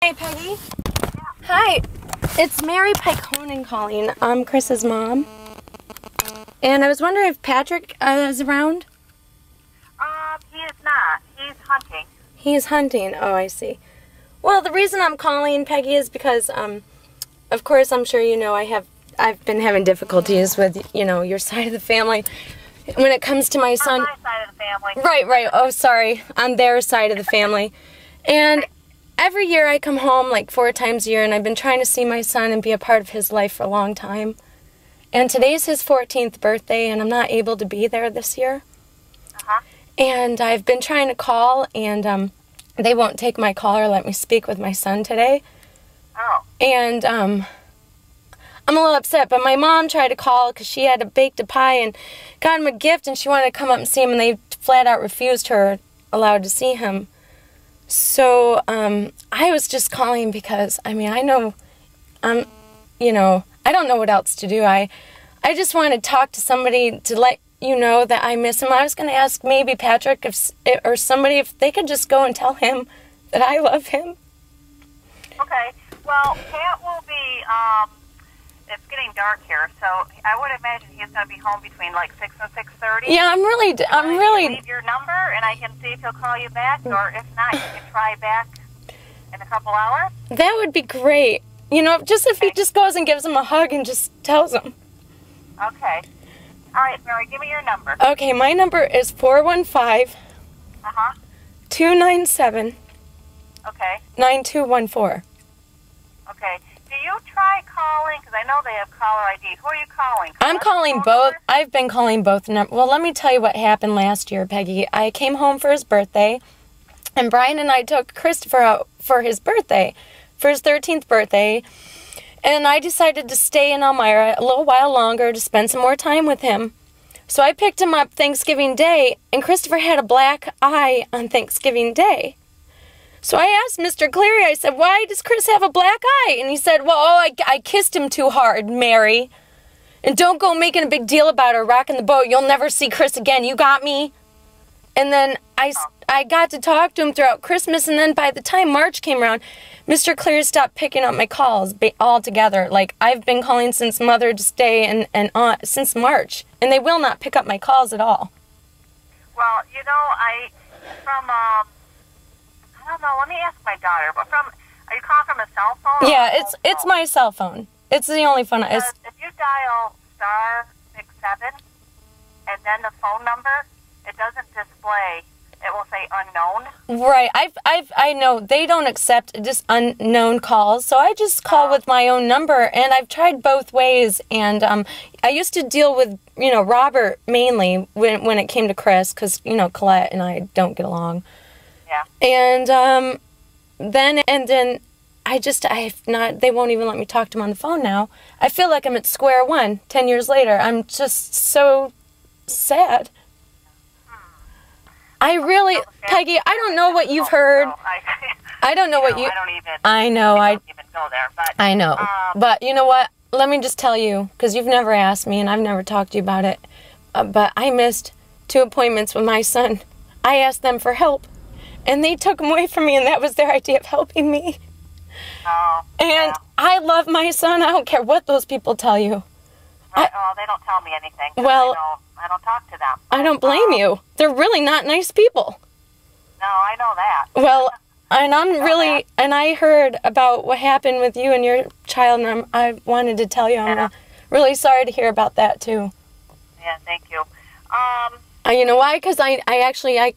Hey, Peggy. Hi, it's Mary Pike calling. I'm Chris's mom. And I was wondering if Patrick is around? He is not. He's hunting. He's hunting. Oh, I see. Well, the reason I'm calling, Peggy, is because, of course, I'm sure you know I've been having difficulties with, your side of the family when it comes to my son. On my side of the family. Right. Oh, sorry. On their side of the family. And every year I come home like 4 times a year, and I've been trying to see my son and be a part of his life for a long time. And today's his 14th birthday, and I'm not able to be there this year. And I've been trying to call, and they won't take my call or let me speak with my son today. Oh. And I'm a little upset, but my mom tried to call because she had baked a pie and got him a gift, and she wanted to come up and see him, and they flat out refused her allowed to see him. So I was just calling because, I know, I don't know what else to do. I just want to talk to somebody to let you know that I miss him. I was going to ask maybe Patrick or somebody if they could just go and tell him that I love him. Okay. Well, Pat will be, it's getting dark here, so I would imagine he's going to be home between like 6 and 6:30. Yeah, I'm really... Leave your number, and I can see if he'll call you back, or if not, you can try back in a couple hours. That would be great. Just if he just goes and gives him a hug and just tells him. Okay. All right, Mary, give me your number. Okay, my number is 415 297 Okay. 9214. Okay. Do you try calling? Because I know they have caller ID. Who are you calling? I'm calling both. I've been calling both. Well, let me tell you what happened last year, Peggy. I came home for his birthday, and Brian and I took Christopher out for his birthday, for his 13th birthday. And I decided to stay in Elmira a little while longer to spend some more time with him. So I picked him up Thanksgiving Day, and Christopher had a black eye on Thanksgiving Day. So I asked Mr. Cleary, I said, why does Chris have a black eye? And he said, well, I kissed him too hard, Mary. And don't go making a big deal about her rocking the boat. You'll never see Chris again. You got me? And then I got to talk to him throughout Christmas, and then by the time March came around, Mr. Cleary stopped picking up my calls altogether. Like, I've been calling since Mother's Day and since March, and they will not pick up my calls at all. Well, I don't know, let me ask my daughter, but are you calling from a cell phone? Yeah, it's my cell phone. It's the only phone. If you dial *67 and then the phone number, it doesn't display. It will say unknown. Right. I know they don't accept just unknown calls, so I just call with my own number, and I've tried both ways. And I used to deal with Robert mainly when it came to Chris, because Colette and I don't get along. Yeah. And then they won't even let me talk to him on the phone now. I feel like I'm at square one 10 years later. I'm just so sad. I really, Peggy, I don't know what you've heard. I don't know what you... I know. I don't even go there, but... I know. But you know what? Let me just tell you, because you've never asked me and I've never talked to you about it, but I missed 2 appointments with my son. I asked them for help, and they took them away from me, and that was their idea of helping me. And I love my son. I don't care what those people tell you. Right. They don't tell me anything. Well... I don't talk to them. I don't blame you. They're really not nice people. No, I know that. Well, and I heard about what happened with you and your child, and I wanted to tell you I'm really sorry to hear about that, too. Yeah, thank you. You know why? Because I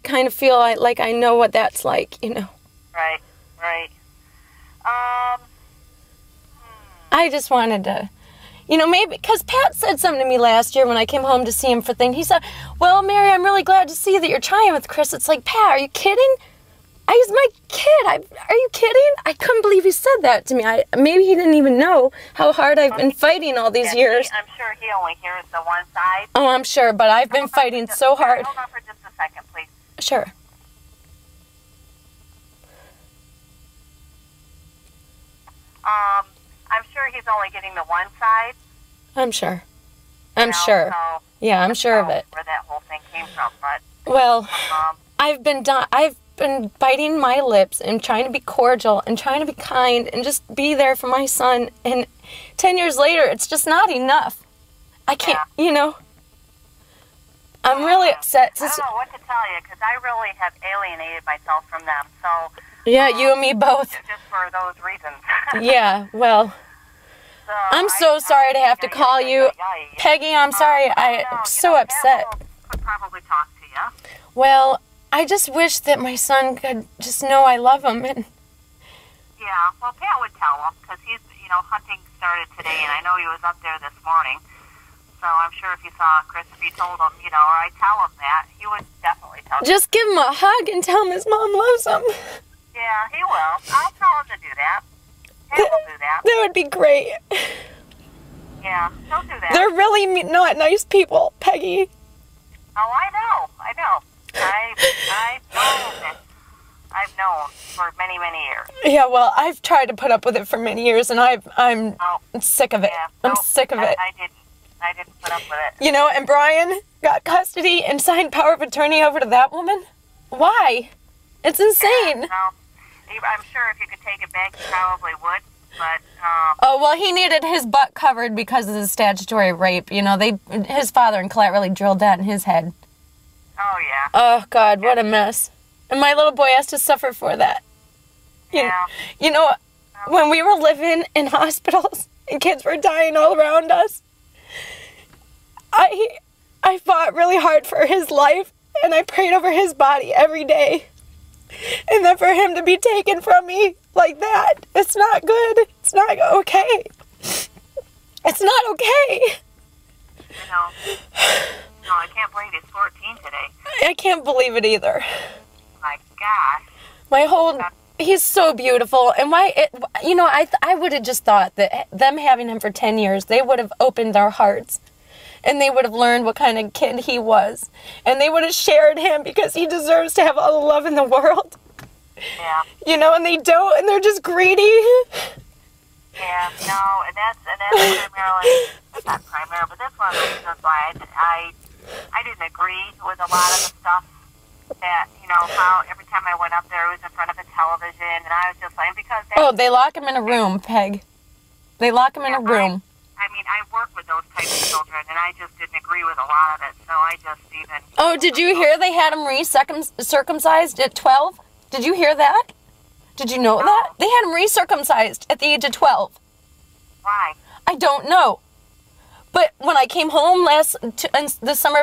kind of feel like I know what that's like, Right. I just wanted to... maybe, because Pat said something to me last year when I came home to see him for things. He said, well, Mary, I'm really glad to see that you're trying with Chris. It's like, Pat, are you kidding? He's my kid. Are you kidding? I couldn't believe he said that to me. Maybe he didn't even know how hard I've been fighting all these years. I'm sure he only hears the one side. Oh, I'm sure, but I've been fighting so hard. Hold on for just a second, please. Sure. I'm sure he's only getting the one side. I'm sure. I'm sure. Yeah, I'm sure of it. Where that whole thing came from, but well, I've been biting my lips and trying to be cordial and trying to be kind and just be there for my son. And 10 years later, it's just not enough. I can't, you know. I'm really upset. I don't know what to tell you, because I really have alienated myself from them. So yeah, you and me both. Just for those reasons. Yeah, well, so I'm so sorry to have to call you. Peggy, I'm sorry. I'm so upset. Could probably talk to you. Well, I just wish that my son could just know I love him. And yeah, well, Pat would tell him, because he's, you know, hunting started today, and I know he was up there this morning. So I'm sure if he saw Chris, if he told him, you know, or I tell him that, he would definitely tell him. Just give him a hug and tell him his mom loves him. Yeah, he will. I'll tell him to do that. He will do that. That would be great. Yeah, he'll do that. They're really not nice people, Peggy. Oh, I know. I've known for many, many years. Yeah, well, I've tried to put up with it for many years, and I'm sick of it. Yeah, I'm sick of it. I didn't put up with it. You know, and Brian got custody and signed power of attorney over to that woman. Why? It's insane. Yeah, well, I'm sure if you could take it back, you probably would. But oh, well, he needed his butt covered because of the statutory rape. You know, his father and Colette really drilled that in his head. Oh, yeah. Oh, God, what a mess. And my little boy has to suffer for that. Yeah. You know, when we were living in hospitals and kids were dying all around us, I fought really hard for his life, and I prayed over his body every day. And then for him to be taken from me like that, it's not good. It's not okay. It's not okay. I know. No, I can't believe he's 14 today. I can't believe it either. My gosh. He's so beautiful. And I would have just thought that them having him for 10 years, they would have opened their hearts. And they would have learned what kind of kid he was. And they would have shared him because he deserves to have all the love in the world. Yeah. You know, and they don't, and they're just greedy. Yeah, no, and that's primarily, not primarily, but that's one of the reasons why I didn't agree with a lot of the stuff that, you know, how every time I went up there, it was in front of a television, and I was just like, because... They lock him in a room, Peg. They lock him in a room. I mean, I work with those types of children, and I just didn't agree with a lot of it, so I just even... Oh, did you hear they had him circumcised at 12? Did you hear that? Did you know that? They had him recircumcised at the age of 12. Why? I don't know. But when I came home in the summer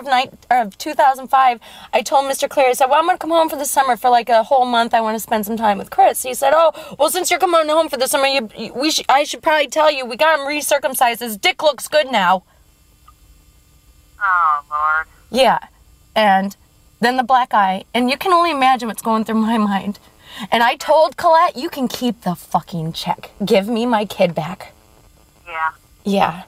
of 2005, I told Mr. Cleary, I said, well, I'm going to come home for the summer for like a whole month. I want to spend some time with Chris. He said, oh, well, since you're coming home for the summer, I should probably tell you, we got him recircumcised. His dick looks good now. Oh, Lord. Yeah. And then the black eye. And you can only imagine what's going through my mind. And I told Colette, you can keep the fucking check. Give me my kid back. Yeah. Yeah.